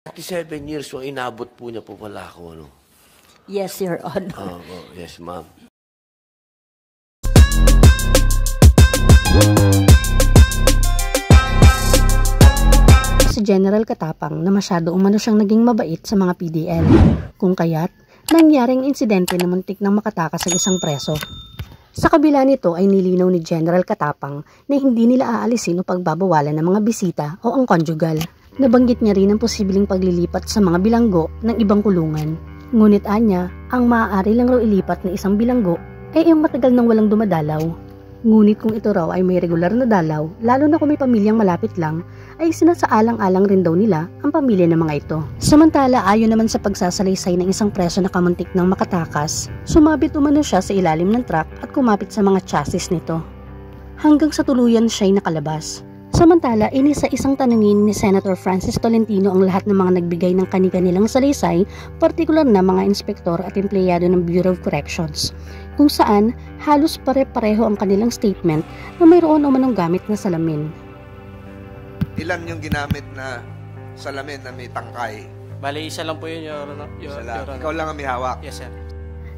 37 years, so inabot po niya po pala ako, ano? Yes, Your Honor. Yes, ma'am. Si General Katapang na masyado umano siyang naging mabait sa mga PDL. Kung kaya't, nangyaring insidente na muntik nang makatakas sa isang preso. Sa kabila nito ay nilinaw ni General Katapang na hindi nila aalisin o pagbabawalan ng mga bisita o ang conjugal. Nabanggit niya rin ang posibleng paglilipat sa mga bilanggo ng ibang kulungan. Ngunit anya, ang maaari lang raw ilipat na isang bilanggo ay ang matagal nang walang dumadalaw. Ngunit kung ito raw ay may regular na dalaw, lalo na kung may pamilyang malapit lang, ay sinasaalang-alang rin daw nila ang pamilya ng mga ito. Samantala, ayon naman sa pagsasalaysay ng isang preso na kamuntik ng makatakas, sumabit umano siya sa ilalim ng truck at kumapit sa mga chassis nito. Hanggang sa tuluyan siya'y nakalabas. Samantala, sa isang tanungin ni Senator Francis Tolentino ang lahat ng mga nagbigay ng kani-kanilang salaysay, partikular na mga inspektor at empleyado ng Bureau of Corrections, kung saan halos pare-pareho ang kanilang statement na mayroon umanong gamit na salamin. Ilan yung ginamit na salamin na may tangkay? Bali, isa lang po yun, Your Honor. Ikaw lang ang may hawak? Yes, sir.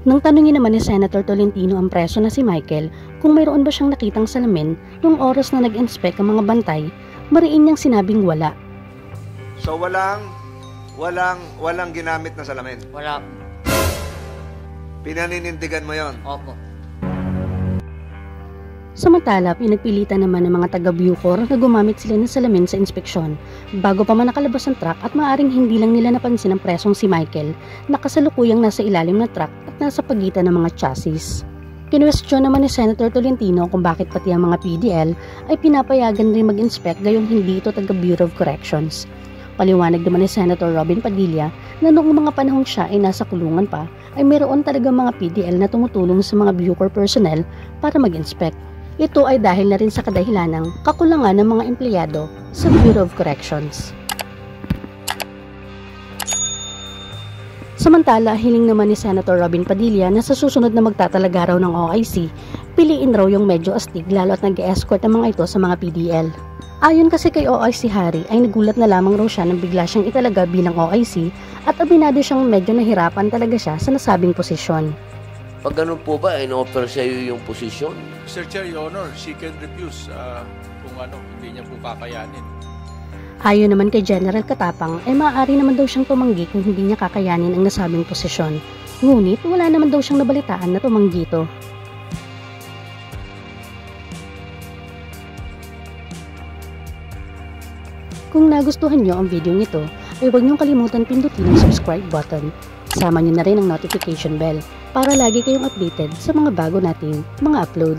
Nang tanungin naman ni Senator Tolentino ang preso na si Michael kung mayroon ba siyang nakitang salamin noong oras na nag-inspect ang mga bantay, mariin niyang sinabing wala. So walang ginamit na salamin? Wala. Pinaninindigan mo yon? Opo. Samantala, pinagpilitan naman ng mga taga-Bucor na gumamit sila ng salamin sa inspeksyon bago pa man nakalabas ang truck at maaaring hindi lang nila napansin ang presong si Michael na kasalukuyang nasa ilalim ng truck at nasa pagitan ng mga chassis. Kinwestiyon naman ni Senator Tolentino kung bakit pati ang mga PDL ay pinapayagan rin mag-inspect gayong hindi ito taga-Bureau of Corrections. Paliwanag naman ni Senator Robin Padilla na noong mga panahong siya ay nasa kulungan pa ay mayroon talaga mga PDL na tumutulong sa mga Bucor personnel para mag-inspect. Ito ay dahil na rin sa kadahilanang kakulangan ng mga empleyado sa Bureau of Corrections. Samantala, hiling naman ni Senator Robin Padilla na sa susunod na magtatalaga raw ng OIC, piliin raw yung medyo astig lalo at nag-escort ang mga ito sa mga PDL. Ayon kasi kay OIC Harry ay nagulat na lamang raw siya nang bigla siyang italaga bilang OIC at abinado siyang medyo nahirapan talaga siya sa nasabing posisyon. Pag ganun po ba, in-offer sa iyo yung posisyon? Mr. Chair, Your Honor, she can refuse kung hindi niya po kakayanin. Ayon naman kay General Katapang, ay maaari naman daw siyang tumanggi kung hindi niya kakayanin ang nasabing posisyon. Ngunit wala naman daw siyang nabalitaan na tumanggi ito. Kung nagustuhan niyo ang video nito, ay huwag niyong kalimutan pindutin ang subscribe button. Sama niyo na rin ang notification bell para lagi kayong updated sa mga bago nating mga upload.